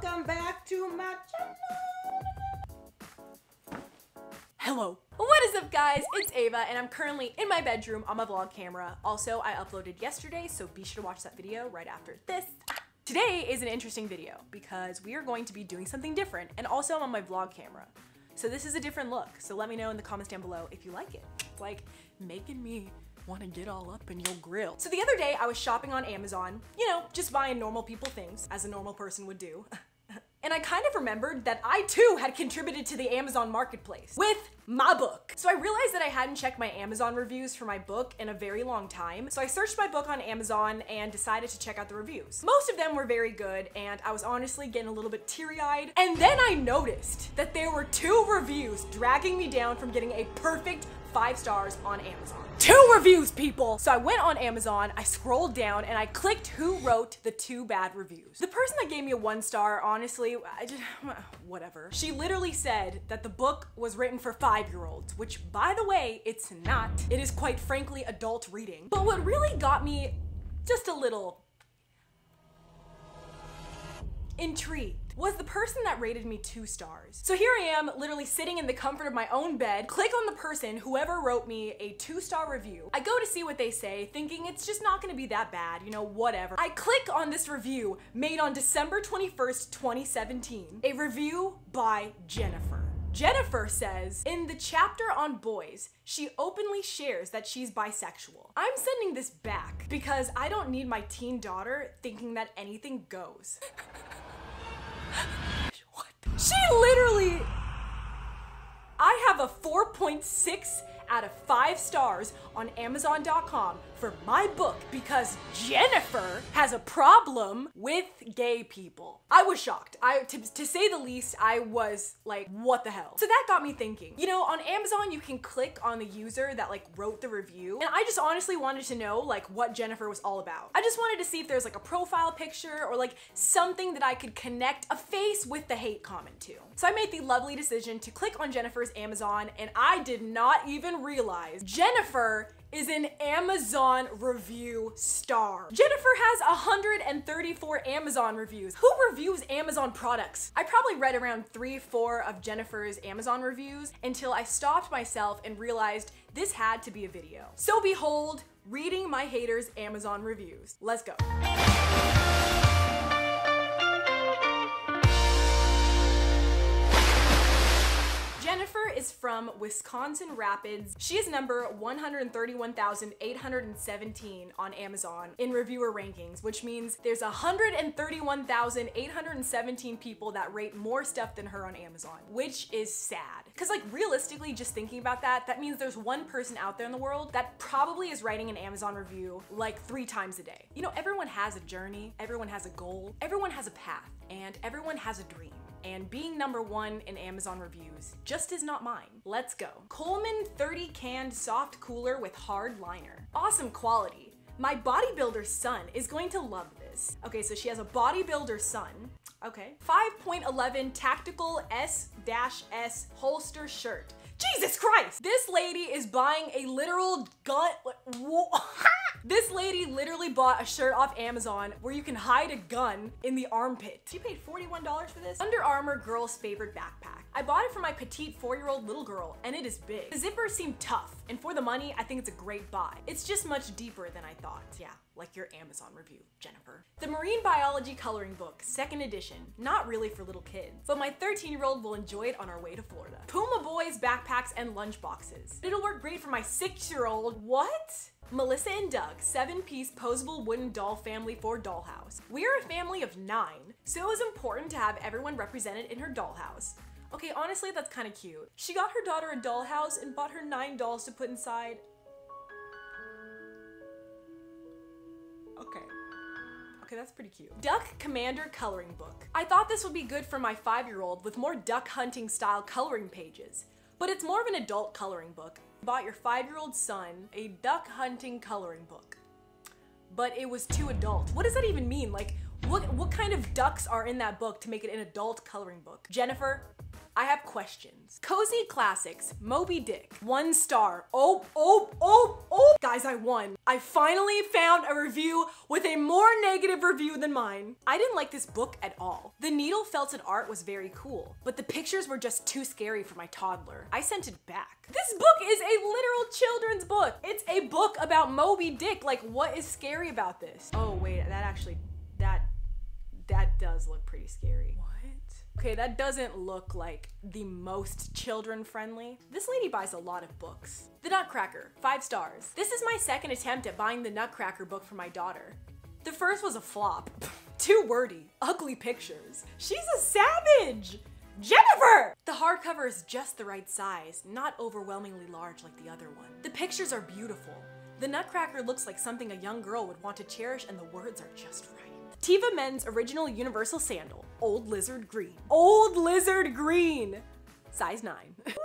Welcome back to my channel. Hello. What is up, guys? It's Ava, and I'm currently in my bedroom on my vlog camera. Also, I uploaded yesterday, so be sure to watch that video right after this. Today is an interesting video because we are going to be doing something different, and also I'm on my vlog camera. So this is a different look, so let me know in the comments down below if you like it. It's like making me want to get all up in your grill. So the other day I was shopping on Amazon, you know, just buying normal people things, as a normal person would do. And I kind of remembered that I too had contributed to the Amazon marketplace with my book. So I realized that I hadn't checked my Amazon reviews for my book in a very long time. So I searched my book on Amazon and decided to check out the reviews. Most of them were very good, and I was honestly getting a little bit teary-eyed. And then I noticed that there were 2 reviews dragging me down from getting a perfect 5 stars on Amazon. 2 reviews, people! So I went on Amazon, I scrolled down, and I clicked who wrote the 2 bad reviews. The person that gave me a 1 star, honestly, whatever. She literally said that the book was written for 5-year-olds, which, by the way, it's not. It is quite frankly adult reading. But what really got me just a little intrigued was the person that rated me 2 stars. So here I am, literally sitting in the comfort of my own bed, click on the person, whoever wrote me a 2-star review. I go to see what they say, thinking it's just not gonna be that bad, you know, whatever. I click on this review made on December 21st, 2017, a review by Jennifer. Jennifer says, in the chapter on boys, she openly shares that she's bisexual. I'm sending this back because I don't need my teen daughter thinking that anything goes. What? She literally, I have a 4.6 out of 5 stars on Amazon.com for my book because Jennifer has a problem with gay people. I was shocked. To say the least, I was like, what the hell? So that got me thinking. You know, on Amazon, you can click on the user that like wrote the review, and I just honestly wanted to know like what Jennifer was all about. I just wanted to see if there's like a profile picture or like something that I could connect a face with the hate comment to. So I made the lovely decision to click on Jennifer's Amazon, and I did not even realize Jennifer is an Amazon review star. Jennifer has 134 Amazon reviews. Who reviews Amazon products? I probably read around 3-4 of Jennifer's Amazon reviews until I stopped myself and realized this had to be a video. So behold, reading my haters' Amazon reviews. Let's go. Jennifer is from Wisconsin Rapids. She is number 131,817 on Amazon in reviewer rankings, which means there's 131,817 people that rate more stuff than her on Amazon, which is sad. Cause like realistically, just thinking about that, that means there's one person out there in the world that probably is writing an Amazon review like 3 times a day. You know, everyone has a journey, everyone has a goal, everyone has a path, and everyone has a dream. And being number 1 in Amazon reviews just is not mine. Let's go. Coleman 30 canned soft cooler with hard liner. Awesome quality. My bodybuilder son is going to love this. Okay, so she has a bodybuilder son. Okay. 5.11 tactical S-S holster shirt. Jesus Christ! This lady is buying a literal gun. This lady literally bought a shirt off Amazon where you can hide a gun in the armpit. She paid $41 for this. Under Armour girl's favorite backpack. I bought it for my petite 4-year-old little girl, and it is big. The zippers seem tough, and for the money, I think it's a great buy. It's just much deeper than I thought. Yeah, like your Amazon review, Jennifer. The Marine Biology Coloring Book, 2nd edition. Not really for little kids, but my 13-year-old will enjoy it on our way to Florida. Puma Boys backpacks and lunch boxes. It'll work great for my 6-year-old. What? Melissa and Doug, 7-piece posable wooden doll family for dollhouse. We are a family of 9, so it was important to have everyone represented in her dollhouse. Okay, honestly, that's kind of cute. She got her daughter a dollhouse and bought her 9 dolls to put inside. Okay, that's pretty cute. Duck Commander Coloring Book. I thought this would be good for my 5-year-old with more duck hunting style coloring pages, but it's more of an adult coloring book. Bought your 5-year-old son a duck hunting coloring book, but it was too adult. What does that even mean? Like, what kind of ducks are in that book to make it an adult coloring book? Jennifer, I have questions. Cozy Classics, Moby Dick, 1 star. Oh. Guys, I won. I finally found a review with a more negative review than mine. I didn't like this book at all. The needle felted art was very cool, but the pictures were just too scary for my toddler. I sent it back. This book is a literal children's book. It's a book about Moby Dick. Like, what is scary about this? Oh wait, that does look pretty scary. What? Okay, that doesn't look like the most children friendly. This lady buys a lot of books. The Nutcracker, 5 stars. This is my second attempt at buying the Nutcracker book for my daughter. The first was a flop. Too wordy, ugly pictures. She's a savage! Jennifer! The hardcover is just the right size, not overwhelmingly large like the other one. The pictures are beautiful. The Nutcracker looks like something a young girl would want to cherish, and the words are just right. Tiva Men's original universal sandal, Old Lizard Green. Old Lizard Green! Size 9. What?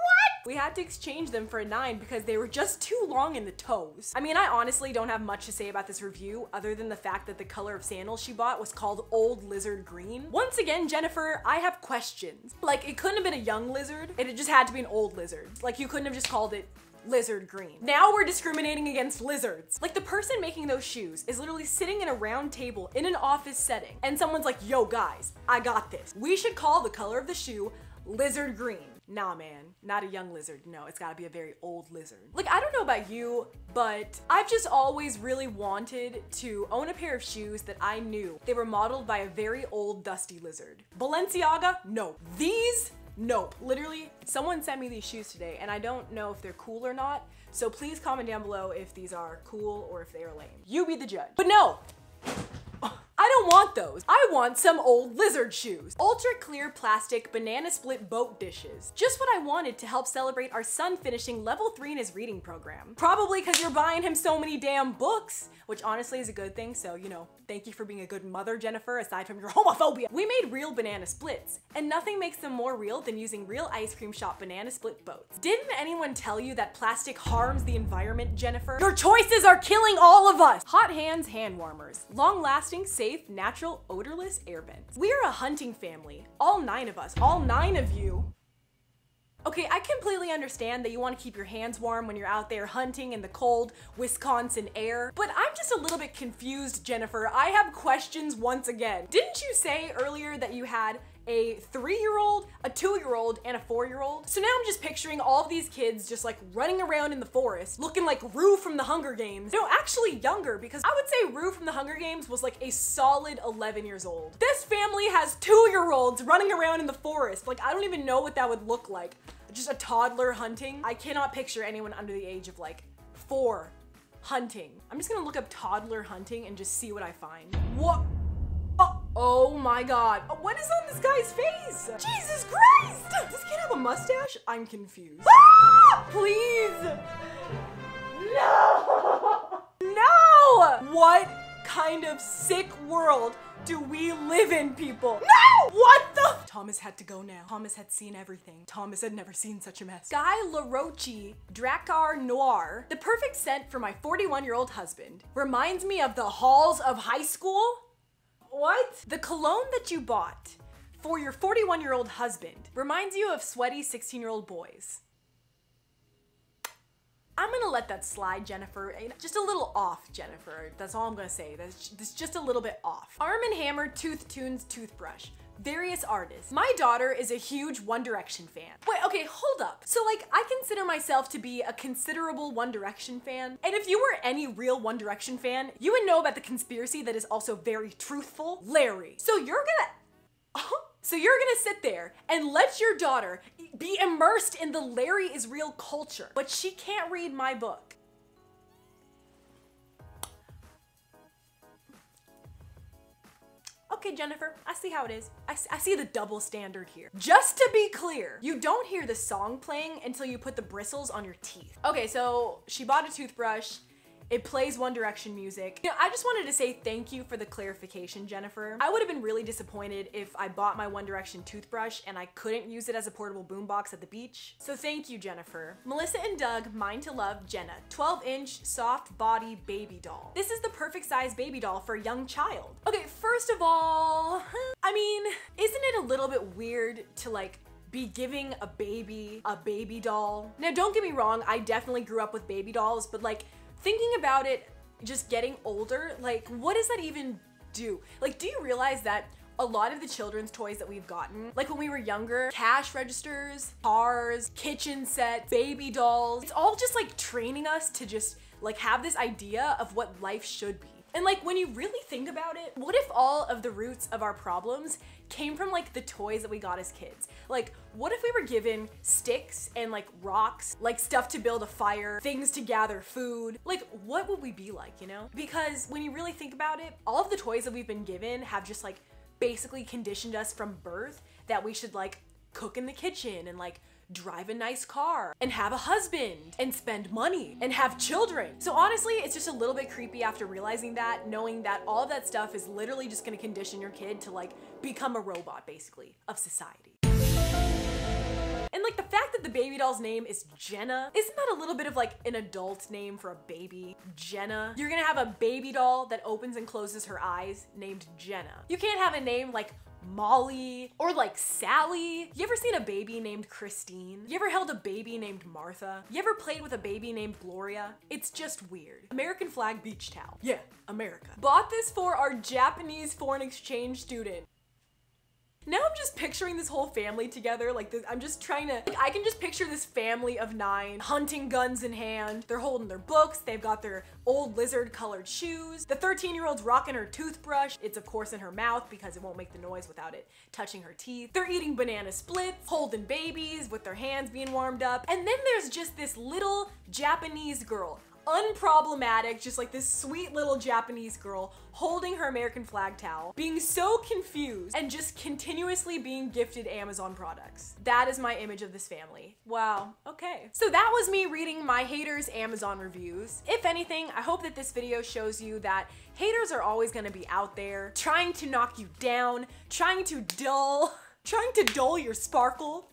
We had to exchange them for a 9 because they were just too long in the toes. I mean, I honestly don't have much to say about this review other than the fact that the color of sandals she bought was called Old Lizard Green. Once again, Jennifer, I have questions. Like, it couldn't have been a young lizard. It just had to be an old lizard. Like, you couldn't have just called it lizard green. Now we're discriminating against lizards. Like, the person making those shoes is literally sitting in a round table in an office setting, and someone's like, yo guys, I got this. We should call the color of the shoe lizard green. Nah, man, not a young lizard. No, it's gotta be a very old lizard. Like, I don't know about you, but I've just always really wanted to own a pair of shoes that I knew they were modeled by a very old dusty lizard. Balenciaga? No. These? Nope. Literally, someone sent me these shoes today and I don't know if they're cool or not, so please comment down below if these are cool or if they are lame. You be the judge. But no! I don't want those. I want some old lizard shoes. Ultra clear plastic banana split boat dishes. Just what I wanted to help celebrate our son finishing level 3 in his reading program. Probably because you're buying him so many damn books, which honestly is a good thing, so you know, thank you for being a good mother, Jennifer, aside from your homophobia. We made real banana splits, and nothing makes them more real than using real ice cream shop banana split boats. Didn't anyone tell you that plastic harms the environment, Jennifer? Your choices are killing all of us! Hot Hands hand warmers. Long-lasting, safe, natural, odorless air vents. We are a hunting family. All 9 of us. All 9 of you. Okay, I completely understand that you want to keep your hands warm when you're out there hunting in the cold Wisconsin air, but I'm just a little bit confused, Jennifer. I have questions once again. Didn't you say earlier that you had a 3-year-old, a 2-year-old, and a 4-year-old? So now I'm just picturing all of these kids just like running around in the forest looking like Rue from the Hunger Games. No, actually younger, because I would say Rue from the Hunger Games was like a solid 11 years old. This family has 2-year-olds running around in the forest. Like, I don't even know what that would look like. Just a toddler hunting. I cannot picture anyone under the age of like 4 hunting. I'm just gonna look up toddler hunting and just see what I find. What? Oh my god. What is on this guy's face? Jesus Christ! Does this kid have a mustache? I'm confused. Ah! Please! No! No! What kind of sick world do we live in, people? No! What the? Thomas had to go now. Thomas had seen everything. Thomas had never seen such a mess. Guy Laroche, Drakkar Noir, the perfect scent for my 41-year-old husband. Reminds me of the halls of high school. What? The cologne that you bought for your 41-year-old husband reminds you of sweaty 16-year-old boys. I'm gonna let that slide, Jennifer. Just a little off, Jennifer. That's all I'm gonna say. That's just a little bit off. Arm & Hammer Tooth Tunes Toothbrush. Various artists. My daughter is a huge One Direction fan. Wait, okay, hold up. So like, I consider myself to be a considerable One Direction fan. And if you were any real One Direction fan, you would know about the conspiracy that is also very truthful, Larry. So you're gonna sit there and let your daughter be immersed in the Larry is real culture, but she can't read my book. Okay, Jennifer, I see how it is. I see the double standard here. Just to be clear, you don't hear the song playing until you put the bristles on your teeth. Okay, so she bought a toothbrush. It plays One Direction music. You know, I just wanted to say thank you for the clarification, Jennifer. I would have been really disappointed if I bought my One Direction toothbrush and I couldn't use it as a portable boombox at the beach. So thank you, Jennifer. Melissa and Doug, Mine to Love, Jenna. 12-inch soft body baby doll. This is the perfect size baby doll for a young child. Okay, first of all, I mean, isn't it a little bit weird to like be giving a baby doll. Now don't get me wrong, I definitely grew up with baby dolls, but like thinking about it, just getting older, like what does that even do? Like, do you realize that a lot of the children's toys that we've gotten, like when we were younger, cash registers, cars, kitchen sets, baby dolls, it's all just like training us to just like have this idea of what life should be. And like when you really think about it, what if all of the roots of our problems came from like the toys that we got as kids? Like what if we were given sticks and like rocks, like stuff to build a fire, things to gather food? Like what would we be like, you know? Because when you really think about it, all of the toys that we've been given have just like basically conditioned us from birth that we should like cook in the kitchen and like drive a nice car and have a husband and spend money and have children. So honestly, it's just a little bit creepy after realizing that, knowing that all of that stuff is literally just gonna condition your kid to like become a robot basically of society. And like the fact that the baby doll's name is Jenna, isn't that a little bit of like an adult name for a baby? Jenna. You're gonna have a baby doll that opens and closes her eyes named Jenna. You can't have a name like Molly or like Sally. You ever seen a baby named Christine? You ever held a baby named Martha? You ever played with a baby named Gloria? It's just weird. American flag beach towel. Yeah, America. Bought this for our Japanese foreign exchange student. Now I'm just picturing this whole family together like this. I'm just trying to, like, I can just picture this family of 9 hunting guns in hand. They're holding their books. They've got their old lizard colored shoes. The 13-year-old's rocking her toothbrush. It's of course in her mouth because it won't make the noise without it touching her teeth. They're eating banana splits, holding babies with their hands being warmed up. And then there's just this little Japanese girl, unproblematic, just like this sweet little Japanese girl holding her American flag towel, being so confused and just continuously being gifted Amazon products. That is my image of this family. Wow, okay. So that was me reading my haters' Amazon reviews. If anything, I hope that this video shows you that haters are always gonna be out there trying to knock you down, trying to dull your sparkle.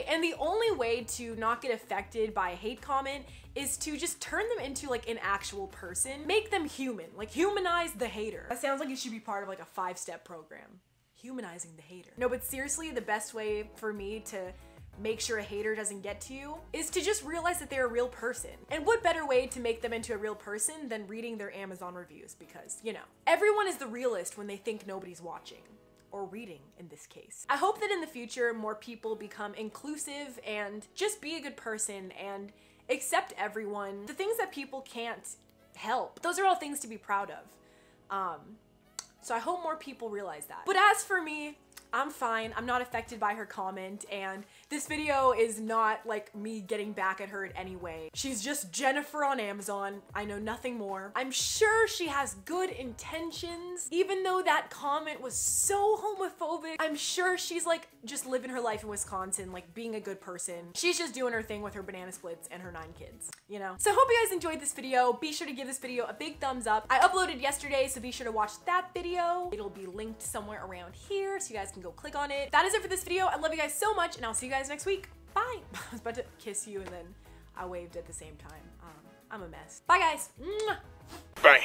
And the only way to not get affected by a hate comment is to just turn them into like an actual person. Make them human, like humanize the hater. That sounds like it should be part of like a 5-step program. Humanizing the hater. No, but seriously, the best way for me to make sure a hater doesn't get to you is to just realize that they're a real person. And what better way to make them into a real person than reading their Amazon reviews? Because, you know, everyone is the realist when they think nobody's watching. Or reading in this case. I hope that in the future more people become inclusive and just be a good person and accept everyone. The things that people can't help, those are all things to be proud of. So I hope more people realize that. But as for me, I'm fine. I'm not affected by her comment, and this video is not like me getting back at her in any way. She's just Jennifer on Amazon. I know nothing more. I'm sure she has good intentions, even though that comment was so homophobic. I'm sure she's like just living her life in Wisconsin, like being a good person. She's just doing her thing with her banana splits and her 9 kids, you know? So I hope you guys enjoyed this video. Be sure to give this video a big thumbs up. I uploaded yesterday, so be sure to watch that video. It'll be linked somewhere around here, so you guys can go click on it. That is it for this video. I love you guys so much, and I'll see you guys next week. Bye. I was about to kiss you, and then I waved at the same time. I'm a mess. Bye, guys. Mwah. Bye.